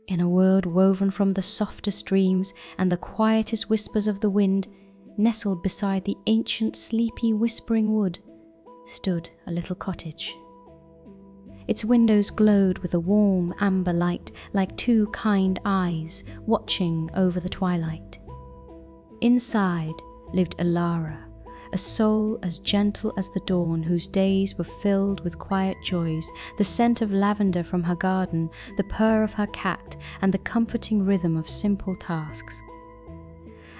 In a world woven from the softest dreams and the quietest whispers of the wind, nestled beside the ancient sleepy whispering wood, stood a little cottage. Its windows glowed with a warm amber light like two kind eyes watching over the twilight. Inside lived Elara, a soul as gentle as the dawn, whose days were filled with quiet joys, the scent of lavender from her garden, the purr of her cat, and the comforting rhythm of simple tasks.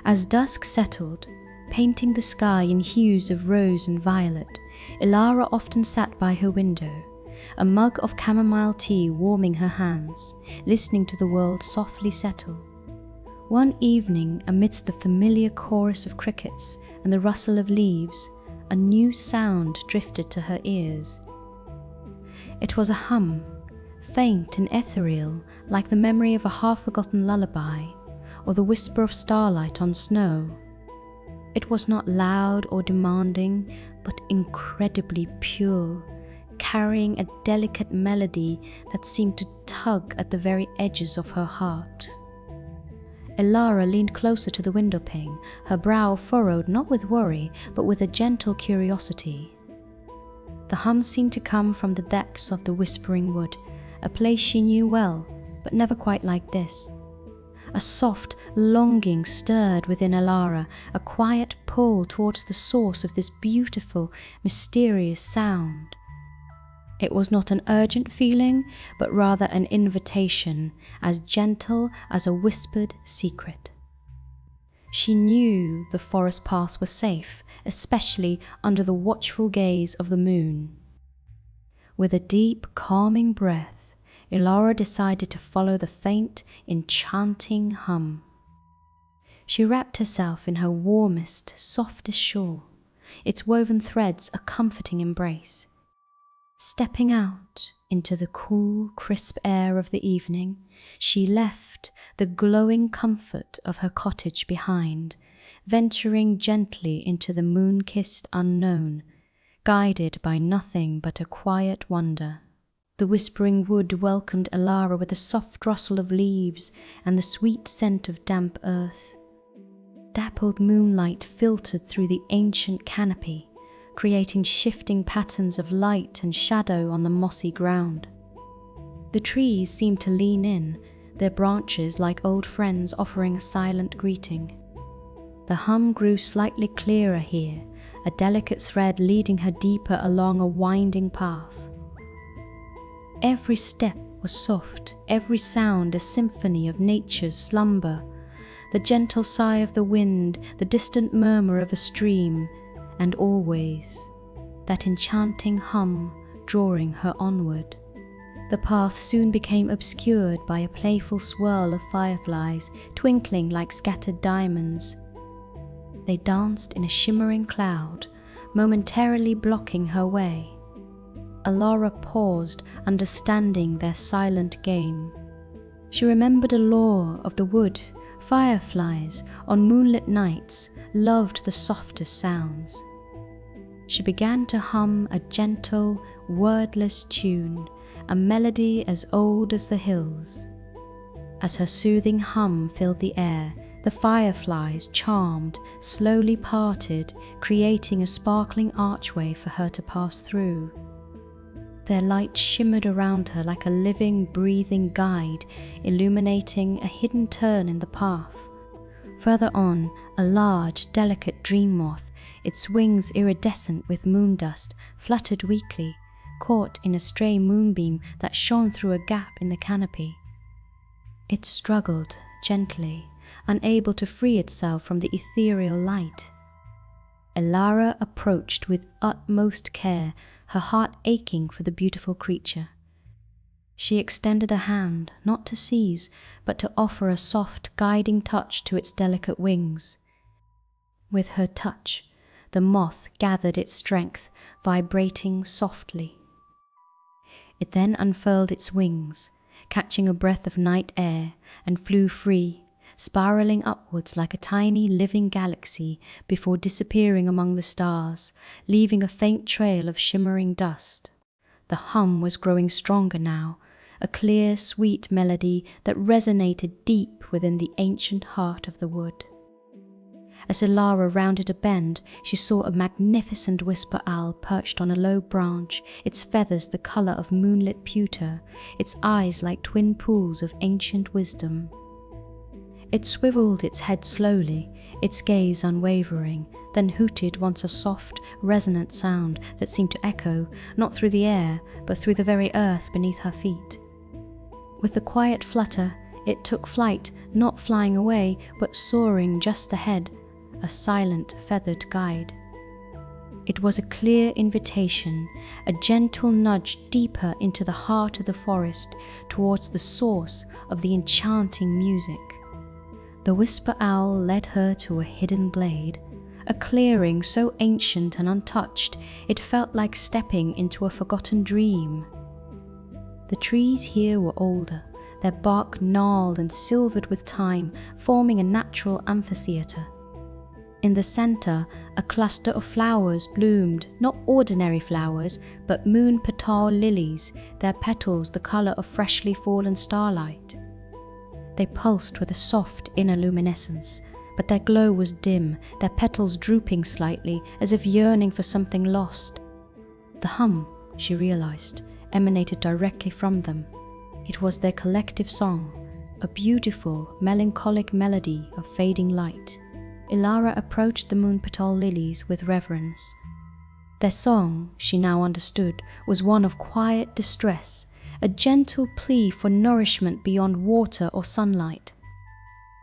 As dusk settled, painting the sky in hues of rose and violet, Elara often sat by her window, a mug of chamomile tea warming her hands, listening to the world softly settle. One evening, amidst the familiar chorus of crickets and the rustle of leaves, a new sound drifted to her ears. It was a hum, faint and ethereal, like the memory of a half-forgotten lullaby, or the whisper of starlight on snow. It was not loud or demanding, but incredibly pure, carrying a delicate melody that seemed to tug at the very edges of her heart. Elara leaned closer to the window pane, her brow furrowed not with worry, but with a gentle curiosity. The hum seemed to come from the depths of the whispering wood, a place she knew well, but never quite like this. A soft longing stirred within Elara, a quiet pull towards the source of this beautiful, mysterious sound. It was not an urgent feeling, but rather an invitation, as gentle as a whispered secret. She knew the forest paths were safe, especially under the watchful gaze of the moon. With a deep, calming breath, Elara decided to follow the faint, enchanting hum. She wrapped herself in her warmest, softest shawl, its woven threads a comforting embrace. Stepping out into the cool, crisp air of the evening, she left the glowing comfort of her cottage behind, venturing gently into the moon-kissed unknown, guided by nothing but a quiet wonder. The whispering wood welcomed Elara with a soft rustle of leaves and the sweet scent of damp earth. Dappled moonlight filtered through the ancient canopy, creating shifting patterns of light and shadow on the mossy ground. The trees seemed to lean in, their branches like old friends offering a silent greeting. The hum grew slightly clearer here, a delicate thread leading her deeper along a winding path. Every step was soft, every sound a symphony of nature's slumber, the gentle sigh of the wind, the distant murmur of a stream, and always that enchanting hum drawing her onward. The path soon became obscured by a playful swirl of fireflies, twinkling like scattered diamonds. They danced in a shimmering cloud, momentarily blocking her way. Elara paused, understanding their silent game. She remembered a lore of the wood. Fireflies, on moonlit nights, loved the softest sounds. She began to hum a gentle, wordless tune, a melody as old as the hills. As her soothing hum filled the air, the fireflies, charmed, slowly parted, creating a sparkling archway for her to pass through. Their light shimmered around her like a living, breathing guide, illuminating a hidden turn in the path. Further on, a large, delicate Dream-Moth, its wings iridescent with moon dust, fluttered weakly, caught in a stray moonbeam that shone through a gap in the canopy. It struggled gently, unable to free itself from the ethereal light. Elara approached with utmost care, her heart aching for the beautiful creature. She extended a hand, not to seize, but to offer a soft, guiding touch to its delicate wings. With her touch, the moth gathered its strength, vibrating softly. It then unfurled its wings, catching a breath of night air, and flew free, spiraling upwards like a tiny living galaxy before disappearing among the stars, leaving a faint trail of shimmering dust. The hum was growing stronger now, a clear, sweet melody that resonated deep within the ancient heart of the wood. As Elara rounded a bend, she saw a magnificent whisper owl perched on a low branch, its feathers the colour of moonlit pewter, its eyes like twin pools of ancient wisdom. It swiveled its head slowly, its gaze unwavering, then hooted once a soft, resonant sound that seemed to echo, not through the air, but through the very earth beneath her feet. With the quiet flutter, it took flight, not flying away, but soaring just ahead, a silent, feathered guide. It was a clear invitation, a gentle nudge deeper into the heart of the forest, towards the source of the enchanting music. The whisper owl led her to a hidden glade, a clearing so ancient and untouched it felt like stepping into a forgotten dream. The trees here were older, their bark gnarled and silvered with time, forming a natural amphitheatre. In the centre, a cluster of flowers bloomed, not ordinary flowers, but Moonpetal Lilies, their petals the colour of freshly fallen starlight. They pulsed with a soft inner luminescence, but their glow was dim, their petals drooping slightly, as if yearning for something lost. The hum, she realized, emanated directly from them. It was their collective song, a beautiful, melancholic melody of fading light. Elara approached the Moonpetal Lilies with reverence. Their song, she now understood, was one of quiet distress, a gentle plea for nourishment beyond water or sunlight.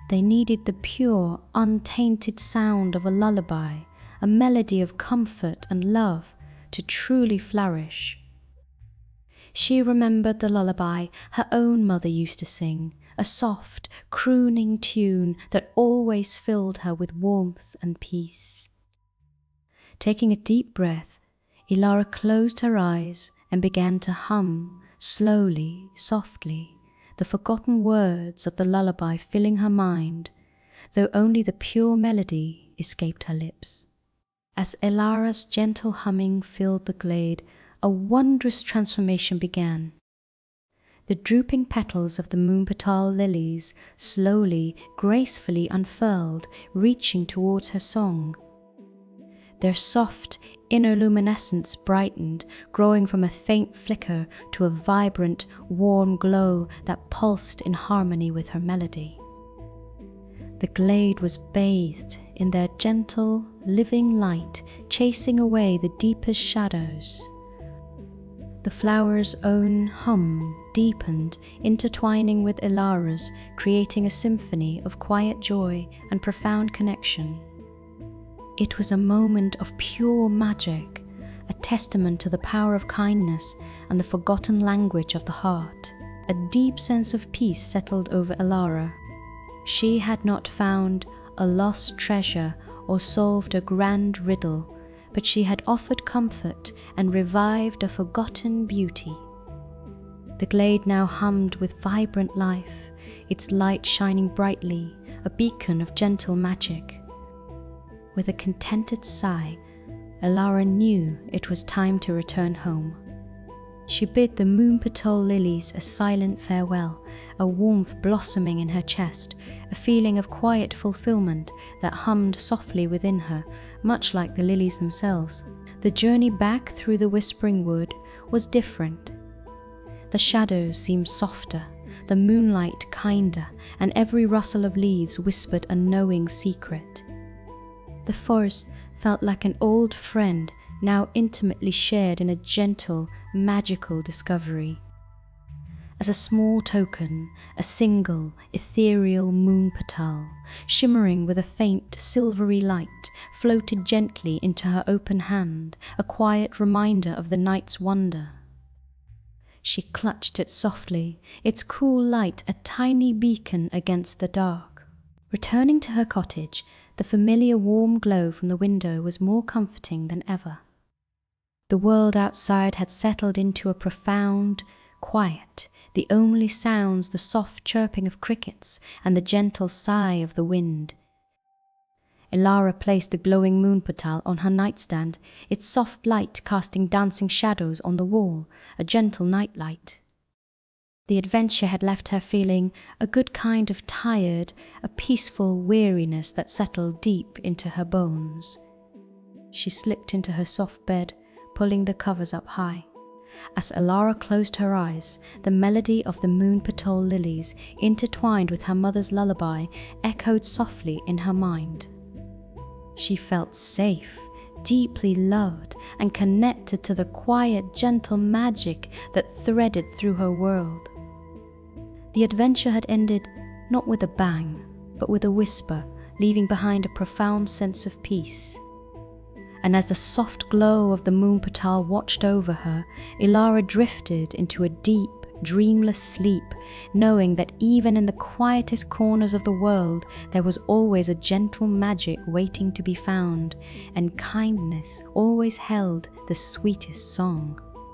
They needed the pure, untainted sound of a lullaby, a melody of comfort and love, to truly flourish. She remembered the lullaby her own mother used to sing, a soft, crooning tune that always filled her with warmth and peace. Taking a deep breath, Elara closed her eyes and began to hum, slowly, softly, the forgotten words of the lullaby filling her mind, though only the pure melody escaped her lips. As Elara's gentle humming filled the glade, a wondrous transformation began. The drooping petals of the Moonpetal Lilies slowly, gracefully unfurled, reaching towards her song. Their soft, inner luminescence brightened, growing from a faint flicker to a vibrant, warm glow that pulsed in harmony with her melody. The glade was bathed in their gentle, living light, chasing away the deepest shadows. The flower's own hum deepened, intertwining with Elara's, creating a symphony of quiet joy and profound connection. It was a moment of pure magic, a testament to the power of kindness and the forgotten language of the heart. A deep sense of peace settled over Elara. She had not found a lost treasure or solved a grand riddle, but she had offered comfort and revived a forgotten beauty. The glade now hummed with vibrant life, its light shining brightly, a beacon of gentle magic. With a contented sigh, Elara knew it was time to return home. She bid the Moonpetal Lilies a silent farewell, a warmth blossoming in her chest, a feeling of quiet fulfillment that hummed softly within her, much like the lilies themselves. The journey back through the whispering wood was different. The shadows seemed softer, the moonlight kinder, and every rustle of leaves whispered a knowing secret. The forest felt like an old friend, now intimately shared in a gentle, magical discovery. As a small token, a single, ethereal moonpetal, shimmering with a faint, silvery light, floated gently into her open hand, a quiet reminder of the night's wonder. She clutched it softly, its cool light a tiny beacon against the dark. Returning to her cottage, the familiar warm glow from the window was more comforting than ever. The world outside had settled into a profound quiet, the only sounds the soft chirping of crickets and the gentle sigh of the wind. Elara placed the glowing moonpetal on her nightstand, its soft light casting dancing shadows on the wall, a gentle nightlight. The adventure had left her feeling a good kind of tired, a peaceful weariness that settled deep into her bones. She slipped into her soft bed, pulling the covers up high. As Elara closed her eyes, the melody of the Moonpetal Lilies, intertwined with her mother's lullaby, echoed softly in her mind. She felt safe, deeply loved, and connected to the quiet, gentle magic that threaded through her world. The adventure had ended not with a bang, but with a whisper, leaving behind a profound sense of peace. And as the soft glow of the moonpetal watched over her, Elara drifted into a deep, dreamless sleep, knowing that even in the quietest corners of the world there was always a gentle magic waiting to be found, and kindness always held the sweetest song.